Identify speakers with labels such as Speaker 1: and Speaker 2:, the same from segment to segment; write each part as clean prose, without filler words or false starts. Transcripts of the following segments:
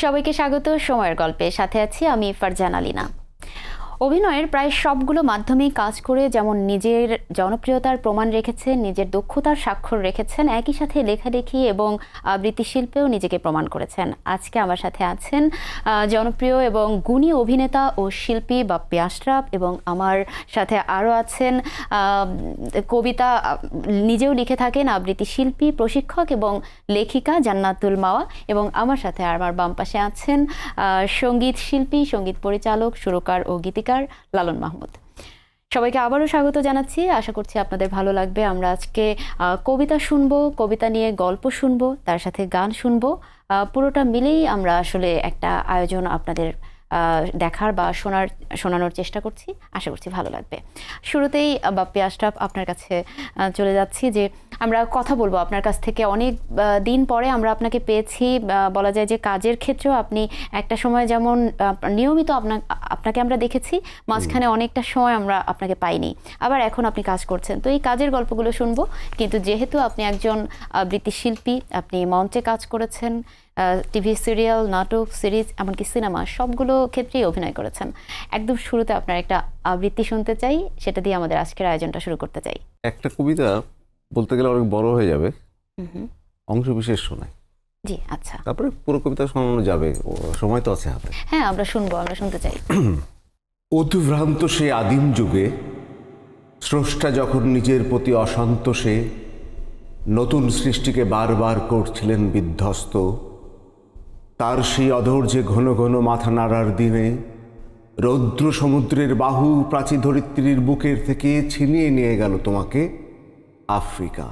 Speaker 1: সবাইকে স্বাগত সময়ের গল্পে। সাথে আছি আমি ফারজানা আলিনা। অভিনয়ের প্রায় সবগুলো মাধ্যমেই কাজ করে যেমন নিজের জনপ্রিয়তার প্রমাণ রেখেছেন, নিজের দক্ষতার স্বাক্ষর রেখেছেন, একই সাথে লেখালেখি এবং আবৃত্তি শিল্পেও নিজেকে প্রমাণ করেছেন। আজকে আমার সাথে আছেন জনপ্রিয় এবং গুণী অভিনেতা ও শিল্পী বাপ্পি আশরাফ, এবং আমার সাথে আরও আছেন কবিতা নিজেও লিখে থাকেন, আবৃত্তি শিল্পী, প্রশিক্ষক এবং লেখিকা জান্নাতুল মাওয়া, এবং আমার সাথে আমার বাম পাশে আছেন সঙ্গীত শিল্পী, সঙ্গীত পরিচালক, সুরকার ও গীতিকার লালন মাহমুদ। সবাইকে আবারও স্বাগত জানাচ্ছি। আশা করছি আপনাদের ভালো লাগবে। আমরা আজকে কবিতা শুনবো, কবিতা নিয়ে গল্প শুনবো, তার সাথে গান শুনবো। পুরোটা মিলেই আমরা আসলে একটা আয়োজন আপনাদের দেখার বা শোনানোর চেষ্টা করছি। আশা করছি ভালো লাগবে। শুরুতেই বাপ্পি আশরাফ, আপনার কাছে চলে যাচ্ছি যে আমরা কথা বলবো আপনার কাছ থেকে। অনেক দিন পরে আমরা আপনাকে পেয়েছি। বলা যায় যে কাজের ক্ষেত্রেও আপনি একটা সময় যেমন নিয়মিত আপনাকে আমরা দেখেছি, মাঝখানে অনেকটা সময় আমরা আপনাকে পাইনি, আবার এখন আপনি কাজ করছেন। তো এই কাজের গল্পগুলো শুনবো, কিন্তু যেহেতু আপনি একজন আবৃত্তি শিল্পী, আপনি মঞ্চে কাজ করেছেন, টিভি সিরিয়াল, নাটক, সিরিজ, এমনকি সিনেমা, সবগুলো ক্ষেত্রেই অভিনয় করেছেন। একদম শুরুতে আপনার একটা আবৃত্তি শুনতে চাই, সেটা দিয়ে আমাদের আজকের আয়োজনটা শুরু করতে চাই।
Speaker 2: একটা কবিতা বলতে গেলে অনেক বড় হয়ে যাবে, অংশ বিশেষ শোনায়।
Speaker 1: জি, আচ্ছা।
Speaker 2: তারপরে পুরো কবিতা শোনানো যাবে, সময় তো আছে হাতে।
Speaker 1: হ্যাঁ, আমরা শুনবো, আমরা শুনতে চাই।
Speaker 2: অতিভ্রান্ত সে আদিম যুগে স্রষ্টা যখন নিজের প্রতি অসন্তোষে নতুন সৃষ্টিকে বারবার করছিলেন বিধ্বস্ত, তার সেই অধৈর্যে ঘন ঘন মাথা নাড়ার দিনে রৌদ্র সমুদ্রের বাহু প্রাচী ধরিত্রীর বুকের থেকে ছিনিয়ে নিয়ে গেল তোমাকে আফ্রিকা।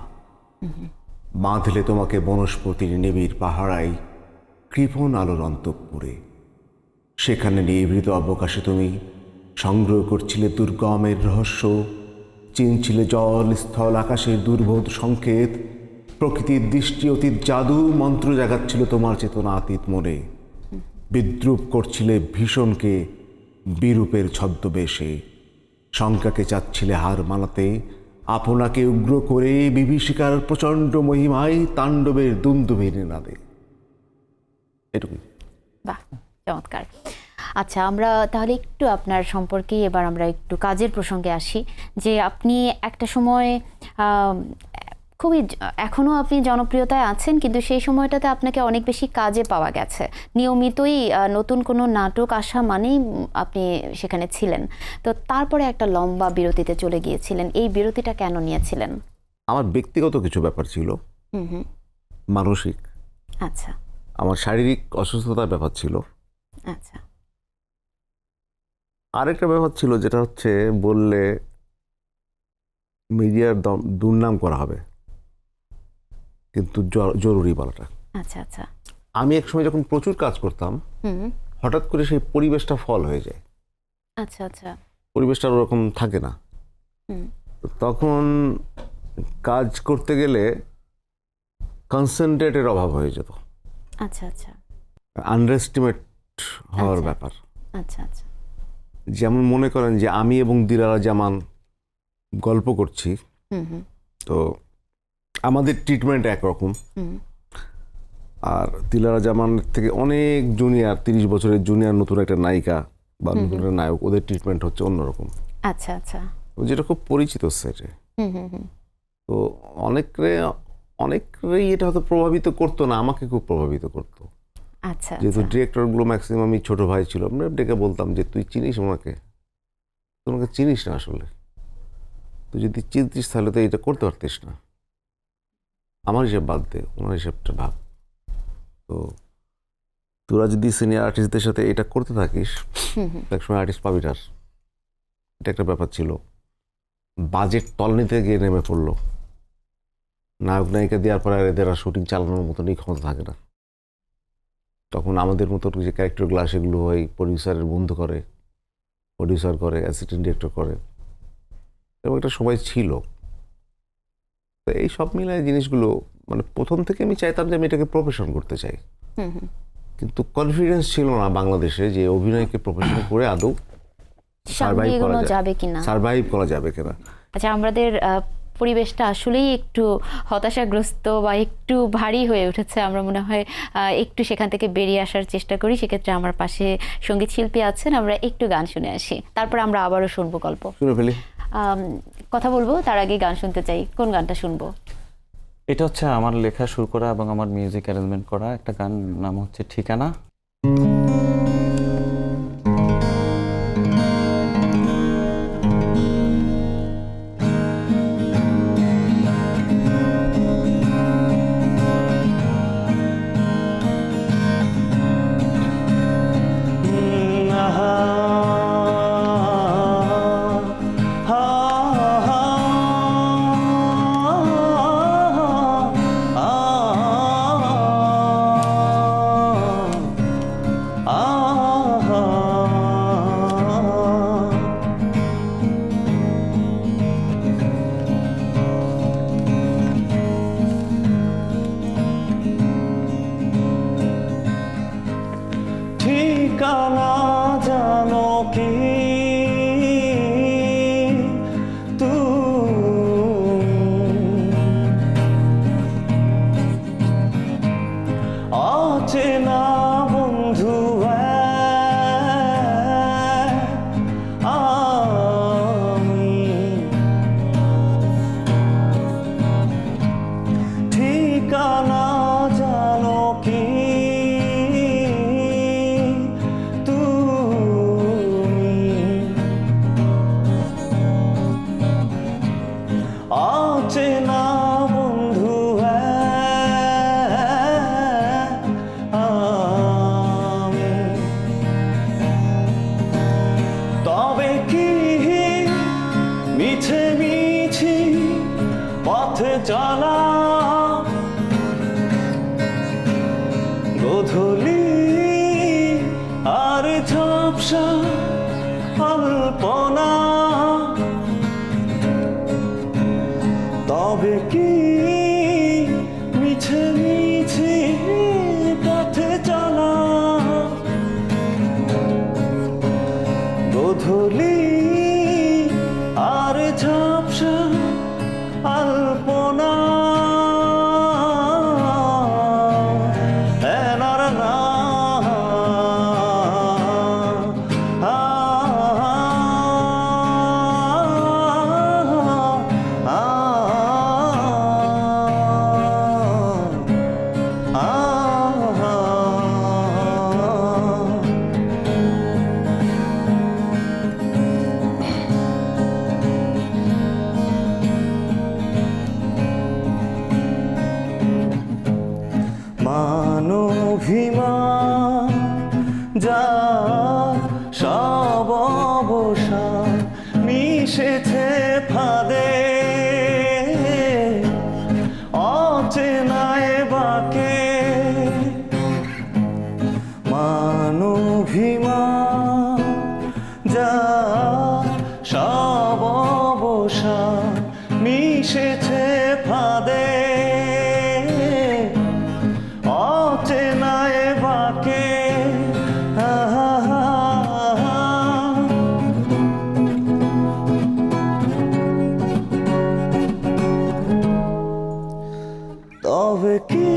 Speaker 2: বাঁধলে তোমাকে বনস্পতির নিবিড় পাহাড়ায় কৃপণ আলোর অন্তঃপুরে। সেখানে নিভৃত অবকাশে তুমি সংগ্রহ করছিলে দুর্গমের রহস্য, চিনছিলে জল স্থল আকাশের দুর্বোধ সংকেত, প্রকৃতির দৃষ্টি অতীত জাদু মন্ত্র জাগাচ্ছিল তোমার চেতনা অতীত মনে। বিদ্রুপ করছিলে ভীষণকে বিরূপের ছদ্মবেশে, শঙ্কাকে চাচ্ছিলে হার মানাতে, আপনাকে উগ্র করে বিভীষিকার প্রচণ্ড মহিমায় তাণ্ডবের দুন্দুভীর নাদে। এটুকুই।
Speaker 1: বাহ, চমৎকার। আচ্ছা, আমরা তাহলে একটু আপনার সম্পর্কে এবার আমরা একটু কাজের প্রসঙ্গে আসি। যে আপনি একটা সময় খুবই, এখনও আপনি জনপ্রিয়তায় আছেন, কিন্তু সেই সময়টাতে আপনাকে অনেক বেশি কাজে পাওয়া গেছে। নিয়মিতই নতুন কোনো নাটক আসা মানেই আপনি সেখানে ছিলেন। তো তারপরে একটা লম্বা বিরতিতে চলে গিয়েছিলেন। এই বিরতিটা কেন নিয়েছিলেন?
Speaker 2: আমার ব্যক্তিগত কিছু ব্যাপার ছিল, মানসিক।
Speaker 1: আচ্ছা,
Speaker 2: আমার শারীরিক অসুস্থতার ব্যাপার ছিল।
Speaker 1: আচ্ছা।
Speaker 2: আরেকটা ব্যাপার ছিল, যেটা হচ্ছে বললে মিডিয়ার দুর্নাম করা হবে, কিন্তু জরুরি বলাটা।
Speaker 1: আচ্ছা, আচ্ছা।
Speaker 2: আমি এক সময় যখন প্রচুর কাজ করতাম, হঠাৎ করে সেই পরিবেশটা ফল হয়ে যায়।
Speaker 1: আচ্ছা, আচ্ছা।
Speaker 2: পরিবেশটা ওরকম থাকে না। তখন কাজ করতে গেলে কনসেন্ট্রেটের অভাব হয়ে যেত।
Speaker 1: আচ্ছা, আচ্ছা।
Speaker 2: আন্ডারএস্টিমেট হওয়ার
Speaker 1: আচ্ছা।
Speaker 2: ব্যাপার।
Speaker 1: আচ্ছা, আচ্ছা।
Speaker 2: যেমন মনে করেন যে আমি এবং দিলারা জামান গল্প করছি, তো আমাদের ট্রিটমেন্ট একরকম, আর দিলারা জামানের থেকে অনেক জুনিয়র, 30 বছরের জুনিয়র নতুন একটা নায়িকা বা নতুন একটা নায়ক, ওদের ট্রিটমেন্ট হচ্ছে অন্যরকম।
Speaker 1: আচ্ছা, আচ্ছা।
Speaker 2: যেটা খুব পরিচিত সেটে। তো অনেকরেই এটা হয়তো প্রভাবিত করতো না, আমাকে খুব প্রভাবিত করতো।
Speaker 1: আচ্ছা,
Speaker 2: যেহেতু ডিরেক্টরগুলো ম্যাক্সিমামই ছোট ভাই ছিল, আমরা ডেকে বলতাম যে তুই চিনিস ওনাকে? তোমাকে চিনিস না আসলে, তুই যদি চিনতিস তাহলে তো এটা করতে পারতিস না। আমার হিসাব বাদ দে, ওনার হিসাবটা ভাব। তো তোরা যদি সিনিয়র আর্টিস্টদের সাথে এটা করতে থাকিস, একসময় আর্টিস্ট পাবি না। এটা একটা ব্যাপার ছিল। বাজেট তলনিতে গিয়ে নেমে পড়লো, নায়ক নায়িকা দেওয়ার পরে আর এদের আর শুটিং চালানোর মতনই ক্ষমতা থাকে না। তখন আমাদের মতো যে ক্যারেক্টারগুলো সেগুলো হয় প্রডিউসারের বন্ধু করে, প্রডিউসার করে, অ্যাসিস্ট্যান্ট ডিরেক্টর করে, এবং একটা সময় ছিল। তো এই সব মিলায় জিনিসগুলো, মানে প্রথম থেকে আমি চাইতাম যে আমি এটাকে প্রফেশন করতে চাই, কিন্তু কনফিডেন্স ছিল না বাংলাদেশে যে অভিনয়কে প্রফেশন করে আদৌ সার্ভাইভ করা যাবে কিনা।
Speaker 1: আচ্ছা, আমাদের পরিবেশটা আসলেই একটু হতাশাগ্রস্ত বা একটু ভারী হয়ে উঠেছে, আমরা মনে হয় একটু সেখান থেকে বেরিয়ে আসার চেষ্টা করি। সেক্ষেত্রে আমার পাশে সঙ্গীত শিল্পী আছেন, আমরা একটু গান শুনে আসি, তারপর আমরা আবারও শুনবো গল্প।
Speaker 2: শুনে ফেলি।
Speaker 1: কথা বলবো তার আগে গান শুনতে চাই। কোন গানটা শুনবো?
Speaker 3: এটা হচ্ছে আমার লেখা সুর করা এবং আমার মিউজিক অ্যারেঞ্জমেন্ট করা একটা গান, নাম হচ্ছে ঠিকানা।
Speaker 4: ঠিকানা জানো কি অচেনা বন্ধু আমি, ঠিকানা জানো কি অচেনা বন্ধু আমি, তবে কি মিছে মিছি পথে চলা গোধূলি আর ঝাপসা কল্পনা, তবে কি মিছে মিছি পথে চলা গোধূলি আর ঝাপসা আলপনা, মানভিমান যা সব অবসান মিশেছে ফাঁদে, অচেনায় বাকে মানভিমান যা সব অবসান মিশেছে ফাঁদে, অচেনায় বাকে তবে কি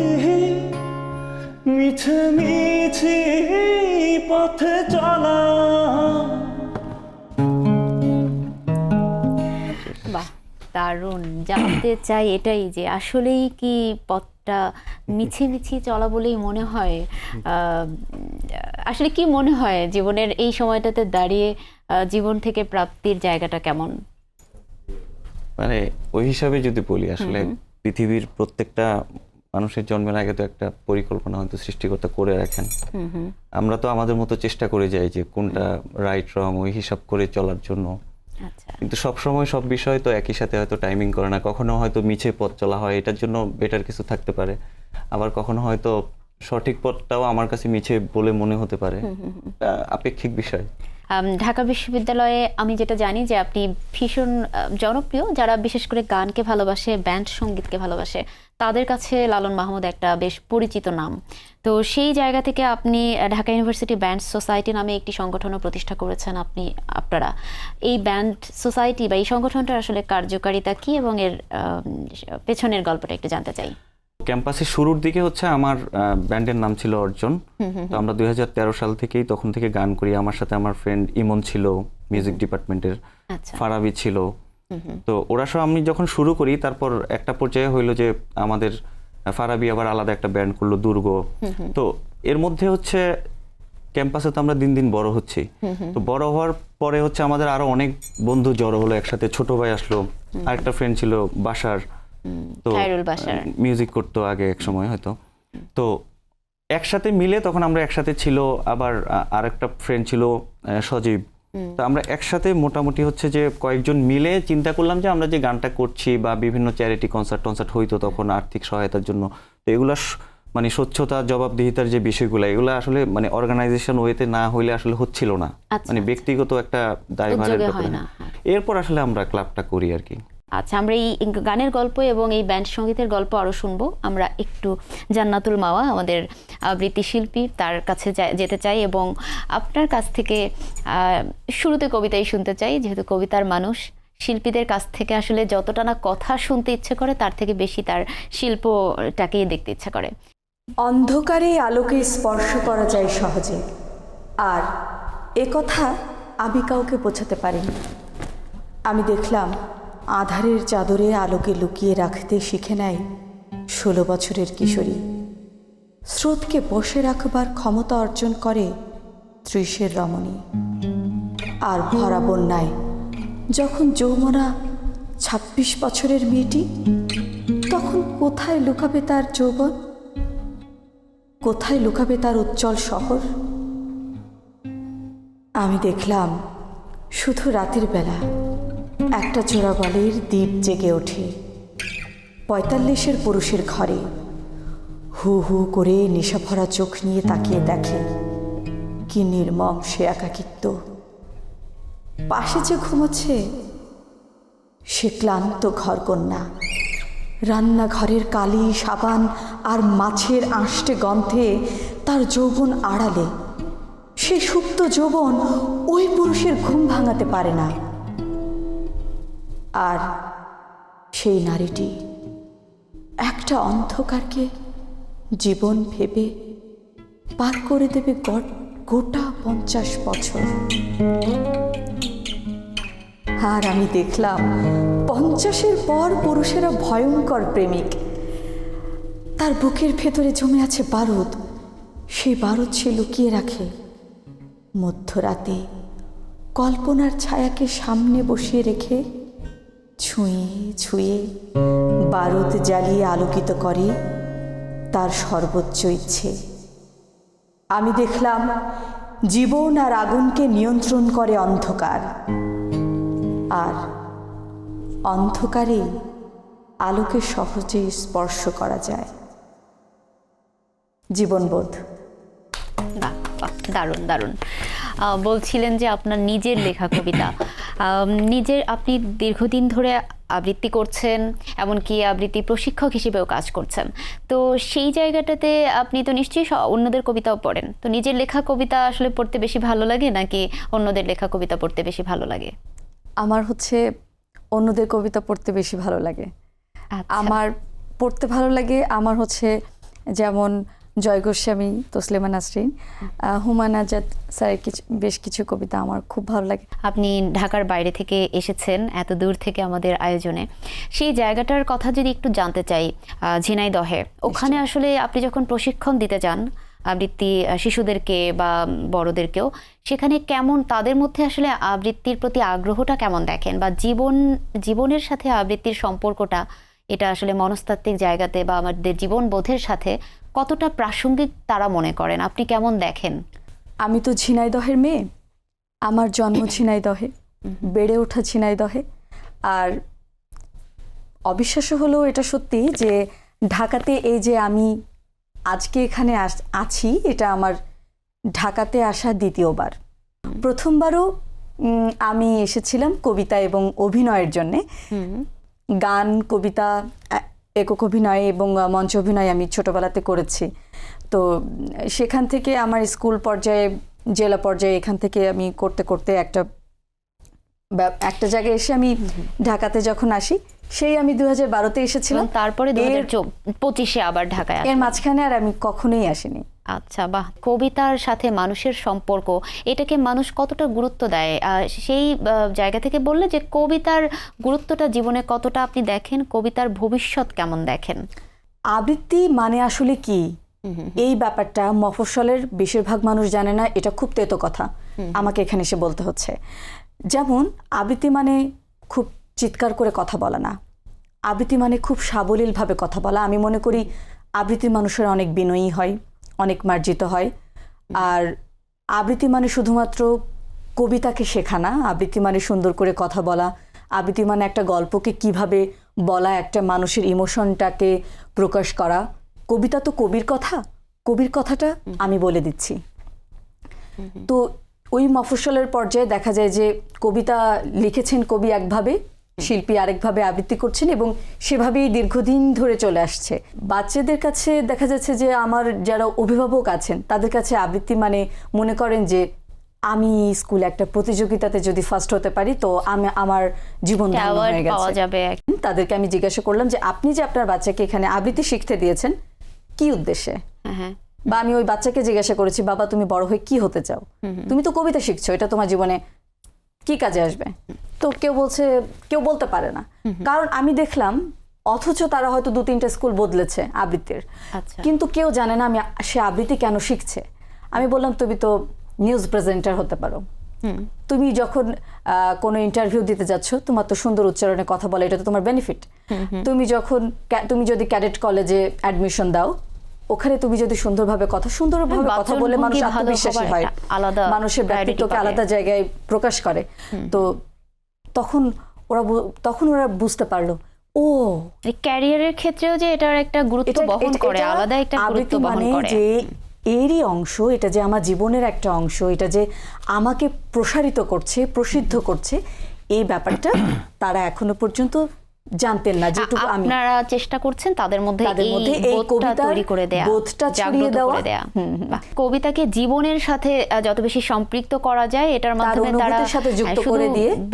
Speaker 4: মিছে মিছি পথে চলা।
Speaker 1: বাহ, দারুণ। জানতে চাই এটাই যে আসলেই কি পথটা মিছিমিছি চলা বলেই মনে হয়? আসলে কি মনে হয় জীবনের এই সময়টাতে দাঁড়িয়ে জীবন থেকে প্রাপ্তির জায়গাটা কেমন?
Speaker 3: মানে ওই হিসাবে যদি বলি, আসলে পৃথিবীর প্রত্যেকটা মানুষের জন্মের আগে তো একটা পরিকল্পনা হয়তো সৃষ্টিকর্তা করে রাখেন। আমরা তো আমাদের মতো চেষ্টা করে যাই যে কোনটা রাইট রং ওই হিসাব করে চলার জন্য,
Speaker 1: আচ্ছা,
Speaker 3: কিন্তু সবসময় সব বিষয় তো একই সাথে হয়তো টাইমিং করে না। কখনো হয়তো মিছে পথ চলা হয়, এটার জন্য বেটার কিছু থাকতে পারে, আবার কখনো হয়তো সঠিক পথটাও আমার কাছে মিছে বলে মনে হতে পারে, এটা আপেক্ষিক বিষয়।
Speaker 1: ঢাকা বিশ্ববিদ্যালয়ে আমি যেটা জানি যে আপনি ভীষণ জনপ্রিয়, যারা বিশেষ করে গানকে ভালোবাসে, ব্যান্ড সঙ্গীতকে ভালোবাসে, তাদের কাছে লালন মাহমুদ একটা বেশ পরিচিত নাম। তো সেই জায়গা থেকে আপনি ঢাকা ইউনিভার্সিটি ব্যান্ড সোসাইটি নামে একটি সংগঠনও প্রতিষ্ঠা করেছেন। আপনারা এই ব্যান্ড সোসাইটি বা এই সংগঠনটার আসলে কার্যকারিতা কি এবং এর পেছনের গল্পটা একটু জানতে চাই।
Speaker 3: ক্যাম্পাসের শুরুর দিকে হচ্ছে আমার ব্যান্ডের নাম ছিল অর্জন। তো আমরা 2013 সাল থেকেই তখন থেকে গান করি। আমার সাথে আমার ফ্রেন্ড ইমন ছিল মিউজিক ডিপার্টমেন্টের,
Speaker 1: আচ্ছা।
Speaker 3: ফারাবি ছিল। তো ওরা সব আমি যখন শুরু করি, তারপর একটা পর্যায়ে হইলো যে আমাদের ফারাবি আবার আলাদা একটা ব্যান্ড করলো দুর্গ। তো এর মধ্যে হচ্ছে ক্যাম্পাসে তো আমরা দিন দিন বড় হচ্ছি। তো বড় হওয়ার পরে হচ্ছে আমাদের আরো অনেক বন্ধু জড়ো হলো একসাথে। ছোট ভাই আসলো, আরেকটা ফ্রেন্ড ছিল বাসার, তো
Speaker 1: খায়রুল বাশার।
Speaker 3: মিউজিক করতো আগে এক সময় হয়তো। তো একসাথে মিলে তখন আমরা একসাথে ছিল। আবার আরেকটা ফ্রেন্ড ছিল সজীব। তো আমরা একসাথে মোটামুটি হচ্ছে যে কয়েকজন মিলে চিন্তা করলাম যে আমরা যে গানটা করছি বা বিভিন্ন চ্যারিটি কনসার্ট হইতো তখন আর্থিক সহায়তার জন্য, তো এগুলা মানে স্বচ্ছতা, জবাবদিহিতার যে বিষয়গুলো, এগুলো আসলে মানে অর্গানাইজেশন ওয়েতে না হইলে আসলে হচ্ছিল না, মানে ব্যক্তিগত একটা দায়ভারের ব্যাপারে। এরপর আসলে আমরা ক্লাবটা করি আর কি।
Speaker 1: আচ্ছা, আমরা এই গানের গল্প এবং এই ব্যান্ড সঙ্গীতের গল্প আরো শুনবো। আমরা একটু জান্নাতুল মাওয়া, আমাদের আবৃত্তি শিল্পী, তার কাছে যেতে চাই এবং আপনার কাছ থেকে শুরুতে কবিতাই শুনতে চাই, যেহেতু কবিতার মানুষ। শিল্পীদের কাছ থেকে আসলে যতটা না কথা শুনতে ইচ্ছে করে, তার থেকে বেশি তার শিল্পটাকেই দেখতে ইচ্ছে করে।
Speaker 5: অন্ধকারে আলোকে স্পর্শ করা যায় সহজে, আর কথা আমি কাউকে বোঝাতে পারিনি। আমি দেখলাম আধারের চাদরে আলোকে লুকিয়ে রাখতে শিখে নেয় 16 বছরের কিশোরী। স্রোতকে বসে রাখবার ক্ষমতা অর্জন করে 30-এর রমণী। আর ভরা বন্যায় যখন যৌবনা 26 বছরের মেয়েটি, তখন কোথায় লুকাবে তার যৌবন? কোথায় লুকাবে তার উজ্জ্বল শহর? আমি দেখলাম শুধু রাতের বেলা একটা চোরাবালির দ্বীপ জেগে ওঠে 45-এর পুরুষের ঘরে। হু হু করে নেশাভরা চোখ নিয়ে তাকিয়ে দেখে কি নির্মম সে একাকিত্ব। পাশে যে ঘুমোচ্ছে সে ক্লান্ত ঘরকন্যা। রান্নাঘরের কালি, সাবান আর মাছের আঁশটে গন্ধে তার যৌবন আড়ালে। সে সুপ্ত যৌবন ওই পুরুষের ঘুম ভাঙাতে পারে না। আর সেই নারীটি একটা অন্ধকারকে জীবন ভেবে পার করে দেবে গোটা 50 বছর। আর আমি দেখলাম 50-এর পর পুরুষেরা ভয়ঙ্কর প্রেমিক। তার বুকের ভেতরে জমে আছে বারুদ। সেই বারুদ সে লুকিয়ে রাখে মধ্যরাতে কল্পনার ছায়াকে সামনে বসিয়ে রেখে ছুঁয়ে ছুঁয়ে বারুদ জ্বালিয়ে আলোকিত করে তার সর্বোচ্চ ইচ্ছে। আমি দেখলাম জীবন আর আগুনকে নিয়ন্ত্রণ করে অন্ধকার, আর অন্ধকারে আলোকে সহজে স্পর্শ করা যায়। জীবনবোধ।
Speaker 1: বাহ বাহ, দারুণ দারুণ। বলছিলেন যে আপনার নিজের লেখা কবিতা, আপনি দীর্ঘদিন ধরে আবৃত্তি করছেন, এমনকি আবৃত্তি প্রশিক্ষক হিসেবেও কাজ করছেন। তো সেই জায়গাটাতে আপনি তো নিশ্চয়ই অন্যদের কবিতাও পড়েন। তো নিজের লেখা কবিতা আসলে পড়তে বেশি ভালো লাগে নাকি অন্যদের লেখা কবিতা পড়তে বেশি ভালো লাগে?
Speaker 5: আমার হচ্ছে অন্যদের কবিতা পড়তে বেশি ভালো লাগে। আমার পড়তে ভালো লাগে আমার হচ্ছে যেমন জয় গোস্বামী, তসলিমা নাসরিন, হুমায়ুন আজাদ স্যারের বেশ কিছু কবিতা আমার খুব ভালো লাগে।
Speaker 1: আপনি ঢাকার বাইরে থেকে এসেছেন এত দূর থেকে আমাদের আয়োজনে, সেই জায়গাটার কথা যদি একটু জানতে চাই। ঝিনাইদহে, ওখানে আসলে আপনি যখন প্রশিক্ষণ দিতে যান আবৃত্তি শিশুদেরকে বা বড়দেরকেও, সেখানে কেমন তাদের মধ্যে আসলে আবৃত্তির প্রতি আগ্রহটা কেমন দেখেন, বা জীবনের সাথে আবৃত্তির সম্পর্কটা এটা আসলে মনস্তাত্ত্বিক জায়গাতে বা আমাদের জীবনবোধের সাথে কতটা প্রাসঙ্গিক তারা মনে করেন, আপনি কেমন দেখেন?
Speaker 5: আমি তো ঝিনাইদহের মেয়ে, আমার জন্ম ঝিনাইদহে, বেড়ে ওঠা ঝিনাইদহে। আর অবিশ্বাস্য হলেও এটা সত্যি যে ঢাকাতে এই যে আমি আজকে এখানে আছি এটা আমার ঢাকাতে আসা দ্বিতীয়বার। প্রথমবারও আমি এসেছিলাম কবিতা এবং অভিনয়ের জন্যে। গান, কবিতা, একক অভিনয় এবং মঞ্চ অভিনয় আমি ছোটবেলাতে করেছি। তো সেখান থেকে আমার স্কুল পর্যায়ে, জেলা পর্যায়ে, এখান থেকে আমি করতে করতে একটা জায়গায় এসে আমি ঢাকাতে যখন আসি, সেই আমি 2012-তে এসেছিলাম।
Speaker 1: এবং তারপরে 2025-এ আবার ঢাকায়
Speaker 5: এর
Speaker 1: আসলেন।
Speaker 5: মাঝখানে আর আমি কখনোই আসিনি।
Speaker 1: আচ্ছা, বাহ। কবিতার সাথে মানুষের সম্পর্ক, এটাকে মানুষ কতটা গুরুত্ব দেয়, সেই জায়গা থেকে বললে যে কবিতার গুরুত্বটা জীবনে কতটা আপনি দেখেন, কবিতার ভবিষ্যৎ কেমন দেখেন?
Speaker 5: আবৃত্তি মানে আসলে কি, এই ব্যাপারটা মফস্বলের বেশিরভাগ মানুষ জানে না। এটা খুব তেতো কথা, আমাকে এখানে এসে বলতে হচ্ছে। যেমন আবৃত্তি মানে খুব চিৎকার করে কথা বলা না, আবৃত্তি মানে খুব সাবলীলভাবে কথা বলা। আমি মনে করি আবৃত্তি মানুষের অনেক বিনয়ী হয়, অনেক মার্জিত হয়। আর আবৃত্তি মানে শুধুমাত্র কবিতাকে শেখা না, আবৃত্তি মানে সুন্দর করে কথা বলা, আবৃত্তি মানে একটা গল্পকে কিভাবে বলা, একটা মানুষের ইমোশনটাকে প্রকাশ করা। কবিতা তো কবির কথা, কবির কথাটা আমি বলে দিচ্ছি। তো ওই মফস্বলের পর্যায়ে দেখা যায় যে কবিতা লিখেছেন কবি একভাবে, শিল্পী আরেকভাবে আবৃত্তি করছেন, এবং সেভাবেই দীর্ঘদিন ধরে চলে আসছে। বাচ্চাদের কাছে দেখা যাচ্ছে যে আমার যারা অভিভাবক আছেন তাদের কাছে আবৃত্তি মানে মনে করেন যে আমি স্কুলে একটা প্রতিযোগিতাতে যদি ফার্স্ট হতে পারি তো আমার জীবন ধন্য
Speaker 1: অ্যাওয়ার্ড
Speaker 5: হয়ে
Speaker 1: পাওয়া
Speaker 5: গেছে।
Speaker 1: যাবে।
Speaker 5: তাদেরকে আমি জিজ্ঞাসা করলাম যে আপনি যে আপনার বাচ্চাকে এখানে আবৃত্তি শিখতে দিয়েছেন কি উদ্দেশ্যে,
Speaker 1: হ্যাঁ।
Speaker 5: বা আমি ওই বাচ্চাকে জিজ্ঞাসা করেছি বাবা তুমি বড় হয়ে কি হতে চাও, তুমি তো কবিতা শিখছো, এটা তোমার জীবনে কি কাজে আসবে? তো কেউ বলতে পারে না, কারণ আমি দেখলাম অথচ তারা হয়তো 2-3টা স্কুল বদলেছে আবৃত্তির,
Speaker 1: আচ্ছা।
Speaker 5: কিন্তু কেউ জানে না সে আবৃত্তি কেন শিখছে। আমি বললাম তুমি তো নিউজ প্রেজেন্টার হতে পারো, তুমি যখন কোনো ইন্টারভিউ দিতে যাচ্ছ তোমার তো সুন্দর উচ্চারণে কথা বলে, এটা তো তোমার বেনিফিট। তুমি যদি ক্যাডেট কলেজে অ্যাডমিশন দাও, ওখানে তুমি যদি সুন্দরভাবে কথা বলে মানুষ আত্মবিশ্বাসী হয়, মানুষের ব্যক্তিত্বকে আলাদা জায়গায় প্রকাশ করে। তো তখন ওরা বুঝতে পারলো ও
Speaker 1: ক্যারিয়ারের ক্ষেত্রেও যে এটার একটা গুরুত্ব বহন করে, আলাদা একটা গুরুত্ব বহন করে।
Speaker 5: যে এরই অংশ, এটা যে আমার জীবনের একটা অংশ, এটা যে আমাকে প্রসারিত করছে, প্রসিদ্ধ করছে, এই ব্যাপারটা তারা এখনো পর্যন্ত জানতেন না। যেটুকু
Speaker 1: আপনারা চেষ্টা করছেন তাদের মধ্যে এই বোধটা তৈরি করে দেয়া,
Speaker 5: বোধটা ছড়িয়ে দেওয়া।
Speaker 1: কবিতাকে জীবনের সাথে যত বেশি সম্পৃক্ত করা যায়, এটার মাধ্যমে তারা শুধু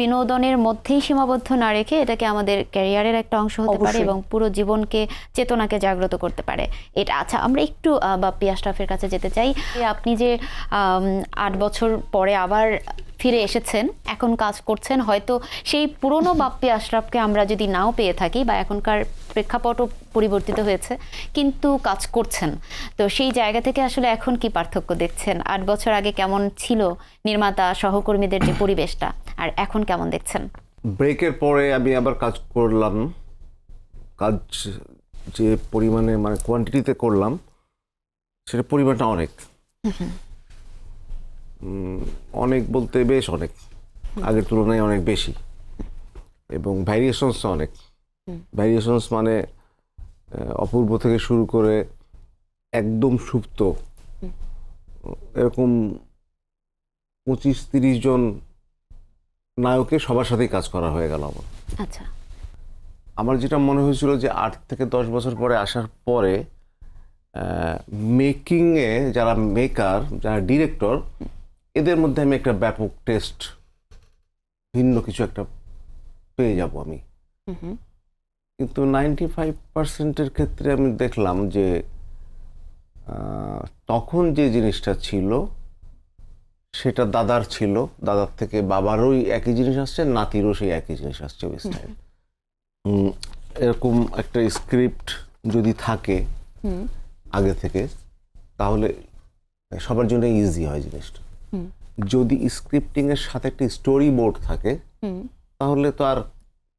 Speaker 1: বিনোদনের মধ্যেই সীমাবদ্ধ না রেখে এটাকে আমাদের ক্যারিয়ারের একটা অংশ হতে পারে এবং পুরো জীবনকে, চেতনাকে জাগ্রত করতে পারে এটা। আচ্ছা, আমরা একটু বাপ্পি আশরাফের কাছে যেতে চাই। আপনি যে 8 বছর পরে আবার ফিরে এসেছেন, এখন কাজ করছেন, হয়তো সেই পুরনো বাপ্পি আশরাফকে আমরা যদি নাও পেয়ে থাকি বা এখনকার প্রেক্ষাপটও পরিবর্তিত হয়েছে, কিন্তু কাজ করছেন, তো সেই জায়গা থেকে আসলে এখন কি পার্থক্য দেখছেন? 8 বছর আগে কেমন ছিল নির্মাতা সহকর্মীদের যে পরিবেশটা, আর এখন কেমন দেখছেন?
Speaker 2: ব্রেকের পরে আমি আবার কাজ করলাম, কাজ যে পরিমাণে মানে কোয়ান্টিটিতে করলাম সেটা পরিমাণটা অনেক বলতে বেশ অনেক, আগের তুলনায় অনেক বেশি, এবং ভ্যারিয়েশনস অনেক। ভ্যারিয়েশনস মানে অপূর্ব থেকে শুরু করে একদম সুপ্ত, এরকম 25-30 জন নায়কের সবার সাথেই কাজ করা হয়ে গেল আমার।
Speaker 1: আচ্ছা,
Speaker 2: আমার যেটা মনে হয়েছিল যে 8 থেকে 10 বছর পরে আসার পরে মেকিংয়ে যারা মেকার, যারা ডিরেক্টর, এদের মধ্যে আমি একটা ব্যাপক টেস্ট, ভিন্ন কিছু একটা পেয়ে যাব আমি। কিন্তু 95%-এর ক্ষেত্রে আমি দেখলাম যে তখন যে জিনিসটা ছিল সেটা দাদার ছিল, দাদার থেকে বাবারই একই জিনিস আসছে, নাতিরও সেই একই জিনিস আসছে ওই স্টাইল। এরকম একটা স্ক্রিপ্ট যদি থাকে আগে থেকে তাহলে সবার জন্য ইজি হয় জিনিসটা। যদি স্ক্রিপ্টিং এর সাথে একটা স্টোরি বোর্ড থাকে তাহলে তো আর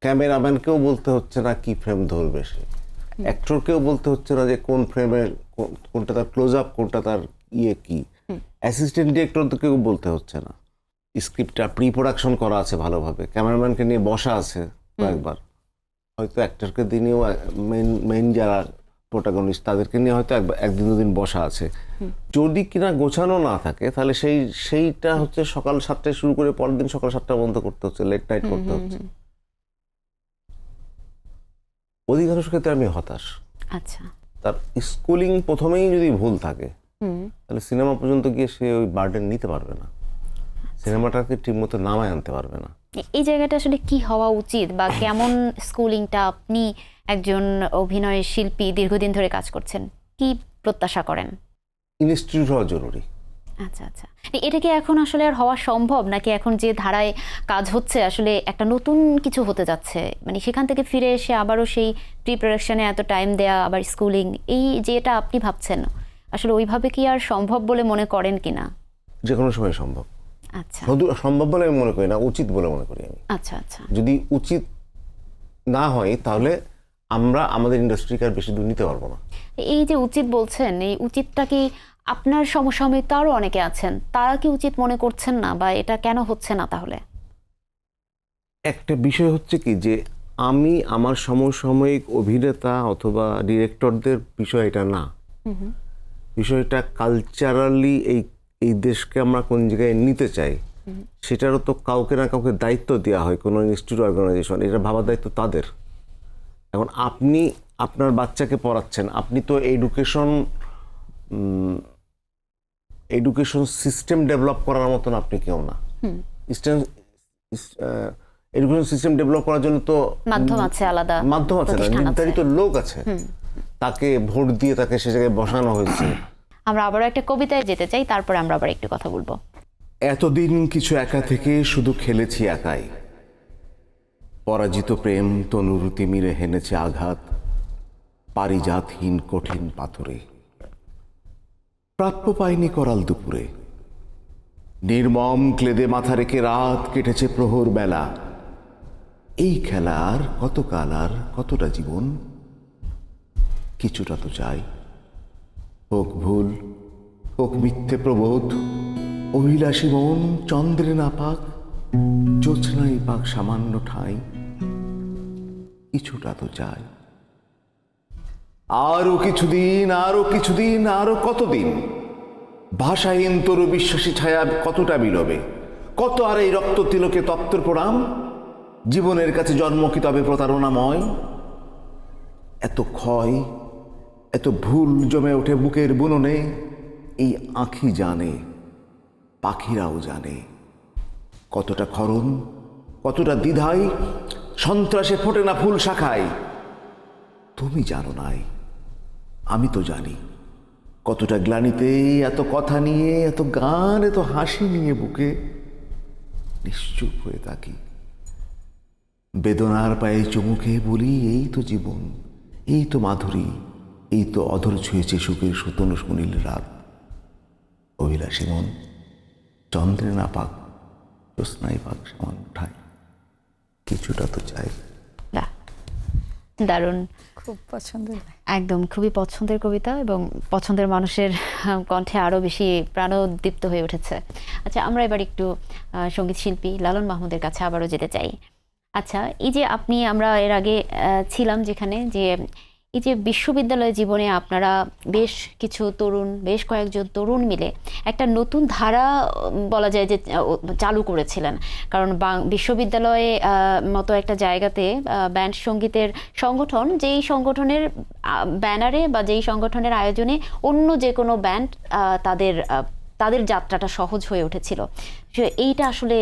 Speaker 2: ক্যামেরাম্যানকেও বলতে হচ্ছে না কি ফ্রেম ধরবে, সে অ্যাক্টরকেও বলতে হচ্ছে না যে কোন ফ্রেমের কোনটা তার ক্লোজ আপ, কোনটা তার কি, অ্যাসিস্ট্যান্ট ডিরেক্টরকেও বলতে হচ্ছে না। স্ক্রিপ্টটা প্রি প্রোডাকশন করা আছে ভালোভাবে, ক্যামেরাম্যানকে নিয়ে বসা আছে কয়েকবার, হয়তো অ্যাক্টরকে দিনেও মেইন যারা প্রোটাগনিস্ট, তাদেরকে নিয়ে হয়তো একদিন দুদিন বসা আছে। যদি কিনা গোছানো না থাকে তাহলে সেইটা হচ্ছে সকাল 7টায় শুরু করে পরের দিন সকাল 7টা বন্ধ করতে হচ্ছে, লেট নাইট করতে হচ্ছে। অধিকাংশ ক্ষেত্রে আমি হতাশ।
Speaker 1: আচ্ছা।
Speaker 2: তার স্কুলিং প্রথমেই যদি ভুল থাকে তাহলে সিনেমা পর্যন্ত গিয়ে সে ওই বার্ডেন নিতে পারবে না, সিনেমাটাকে ঠিক মতো নামায় আনতে পারবে না।
Speaker 1: এই জায়গাটা আসলে কি হওয়া উচিত, বা কেমন স্কুলিংটা, আপনি একজন অভিনয় শিল্পী দীর্ঘদিন ধরে কাজ করছেন, কি প্রত্যাশা করেন?
Speaker 2: ইনস্টিটিউট হওয়া জরুরি।
Speaker 1: আচ্ছা আচ্ছা, এটা কি এখন আসলে আর হওয়া সম্ভব, নাকি এখন যে ধারায় কাজ হচ্ছে আসলে একটা নতুন কিছু হতে যাচ্ছে, মানে সেখান থেকে ফিরে এসে আবারও সেই প্রিপারেশনে এত টাইম দেয়া, আবার স্কুলিং, এই যেটা আপনি ভাবছেন আসলে ওইভাবে কি আর সম্ভব বলে মনে করেন কিনা?
Speaker 2: যে কোনো সময় সম্ভব।
Speaker 1: আচ্ছা
Speaker 2: শুধু সম্ভব বলে আমি মনে করি না, উচিত বলে মনে করি আমি।
Speaker 1: আচ্ছা আচ্ছা,
Speaker 2: যদি উচিত না হয় তাহলে আমরা আমাদের ইন্ডাস্ট্রিকে আর বেশি দূর নিতে পারবো না।
Speaker 1: এই যে উচিত বলছেন, এই উচিতটা কি আপনার সমসাময়িক তো আরও অনেকে আছেন, তারা কি উচিত মনে করছেন না, বা এটা কেন হচ্ছে না তাহলে?
Speaker 2: একটা বিষয় হচ্ছে কি, যে আমি আমার সমসাময়িক অভিনেতা অথবা ডিরেক্টরদের বিষয় এটা না, বিষয়টা কালচারালি এই দেশকে আমরা কোন জায়গায় নিতে চাই সেটারও তো কাউকে না কাউকে দায়িত্ব দেওয়া হয়, কোনো ইনস্টিটিউট অর্গানাইজেশন, এটা ভাবার দায়িত্ব তাদের। এখন আপনি আপনার বাচ্চাকে পড়াচ্ছেন, আপনি তো এডুকেশন সিস্টেম ডেভেলপ করার মতন আপনি কেউ না। এডুকেশন সিস্টেম ডেভেলপ করার জন্য তো
Speaker 1: মাধ্যম আছে, আলাদা
Speaker 2: মাধ্যম আছে, না নির্ধারিত লোক আছে, তাকে ভোট দিয়ে তাকে সে জায়গায় বসানো হয়েছে।
Speaker 1: আমরা আবারও একটা কবিতায় যেতে চাই, তারপরে আমরা আবার একটু কথা বলবো।
Speaker 2: এতদিন কিছু একা থেকে শুধু খেলেছি একাই, পরাজিত প্রেম তনুর তিমিরে হেনেছে আঘাত, পারিজাতহীন কঠিন পাথরে, প্রাপ্য পাইনি করাল দুপুরে, নির্মম ক্লেদে মাথা রেখে রাত কেটেছে প্রহর বেলা, এই খেলার কতকাল আর কতটা জীবন, কিছুটা তো চাই, হোক ভুল হোক মিথ্যে প্রবোধ, অভিলাষী মন চন্দ্রে না পাক, জ্যোৎস্নাই পাক সামান্য ঠাঁই, কিছুটা তো চাই। আরো কিছুদিন, আরো কিছুদিন, আরো কতদিন, ভাষাহীন তরু বিশ্বাসী ছায়া কতটা বিলোবে, কত আর এই রক্ত তিলকে তত্ত্বর প্রণাম, জীবনের কাছে জন্ম কি তবে প্রতারণাময়, এত ক্ষয় এত ভুল জমে ওঠে বুকের বুননে, এই আঁখি জানে, পাখিরাও জানে, কতটা ক্ষরণ কতটা দ্বিধায়, সন্ত্রাসে ফোটে না ফুল শাখায়, তুমি জানো নাই আমি তো জানি, কতটা গ্লানিতে এত কথা নিয়ে, এত গান এত হাসি নিয়ে বুকে নিশ্চুপ হয়ে থাকি, বেদনার পায়ে চুমুকে বলি এই তো জীবন, এই তো মাধুরী, এই তো অধর ছুঁয়েছে সুখের সুতন সুনীল রাত, অভিলাষী মন চন্দ্রে না পাক জ্যোৎস্নাই পাক সামান্য ঠাঁই, কিছুটা তো চাই।
Speaker 1: বাহ, দারুণ,
Speaker 5: খুব পছন্দের।
Speaker 1: একদম খুবই পছন্দের কবিতা, এবং পছন্দের মানুষের কণ্ঠে আরও বেশি প্রাণোদ্দীপ্ত হয়ে উঠেছে। আচ্ছা, আমরা এবার একটু সঙ্গীত শিল্পী লালন মাহমুদের কাছে আবারও যেতে চাই। আচ্ছা, এই যে আমরা এর আগে ছিলাম যেখানে, যে এই যে বিশ্ববিদ্যালয় জীবনে আপনারা বেশ কয়েকজন তরুণ মিলে একটা নতুন ধারা বলা যায় যে চালু করেছিলেন, কারণ বিশ্ববিদ্যালয়ে মতো একটা জায়গাতে ব্যান্ড সঙ্গীতের সংগঠন, যেই সংগঠনের ব্যানারে বা যেই সংগঠনের আয়োজনে অন্য যে কোনো ব্যান্ড তাদের যাত্রাটা সহজ হয়ে উঠেছিল। এইটা আসলে,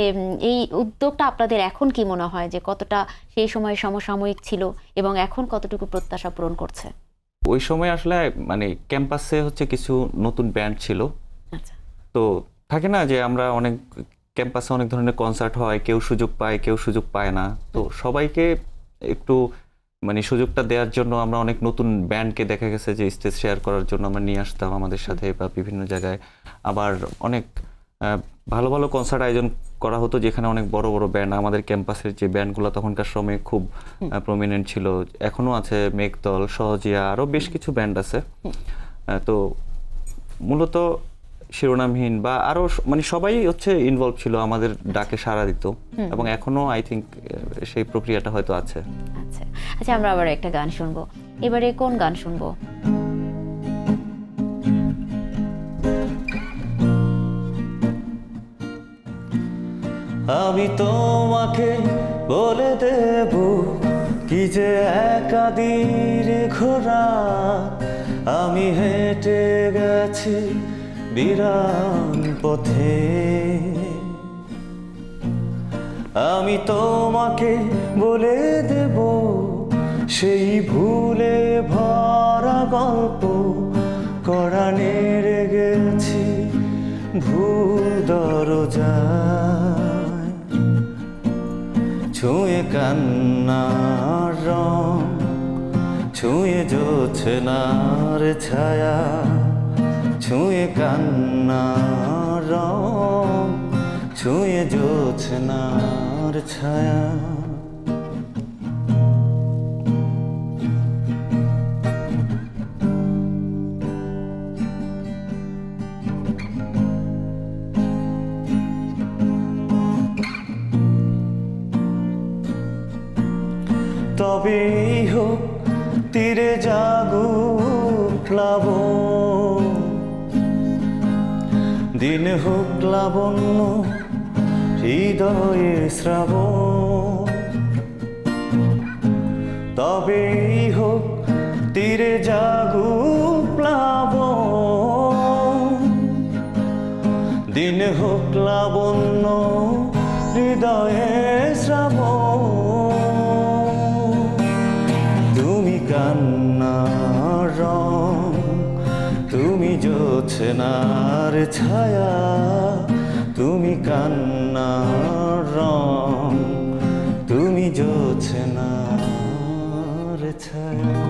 Speaker 1: এই উদ্যোগটা আপনাদের এখন কি মনে হয় যে কতটা সেই সময় সমসাময়িক ছিল এবং এখন কতটুকু প্রত্যাশা পূরণ করছে?
Speaker 3: ওই সময় আসলে মানে ক্যাম্পাসে হচ্ছে কিছু নতুন ব্যান্ড ছিল।
Speaker 1: আচ্ছা,
Speaker 3: তো থাকে না যে আমরা অনেক ক্যাম্পাসে অনেক ধরনের কনসার্ট হয়, কেউ সুযোগ পায় কেউ সুযোগ পায় না, তো সবাইকে একটু মানে সুযোগটা দেওয়ার জন্য আমরা অনেক নতুন ব্যান্ডকে দেখা গেছে যে স্টেজ শেয়ার করার জন্য আমরা নিয়ে আসতাম আমাদের সাথে, বা বিভিন্ন জায়গায় আবার অনেক ভালো ভালো কনসার্ট আয়োজন করা হতো, যেখানে অনেক বড় বড় ব্যান্ড, আমাদের ক্যাম্পাসের যে ব্যান্ডগুলো তখনকার সময়ে খুব প্রমিনেন্ট ছিল, এখনো আছে, মেঘদল, সহজিয়া, আরও বেশ কিছু ব্যান্ড আছে। তো মূলত শিরোনামহীন বা আরো মানে সবাই হচ্ছে ইনভলভ ছিল, আমাদের ডাকে সাড়া দিত, এবং এখনো আই থিঙ্ক সেই প্রক্রিয়াটা হয়তো আছে।
Speaker 1: আচ্ছা, আমরা আবার একটা গান শুনবো। এবারে কোন গান শুনবো?
Speaker 4: আমি তোমাকে বলে দেব কি যে একাদির ঘোরা আমি হেঁটে গেছি বিরান পথে আমি তোমাকে বলে দেব সেই ভুলে ভরা গল্প কড়া নেড়ে গেছি ভুল দরজায় ছুঁয়ে কান্নার রং ছুঁয়ে জোছনার ছায়া ছুঁয়ে কান্নার রং ছুঁয়ে জোছনার ছায়া তবেই হোক তীরে জাগুক প্লাবন দিন হোক লাবণ্য হৃদয়ে শ্রাবণ তবেই হোক তীরে জাগুক প্লাবন দিন হোক লাবণ্য হৃদয়ে শ্রাবণ তুমি কান্নার রং তুমি জোছনার ছায়া তুমি কান্নার রং তুমি জোছনার ছায়া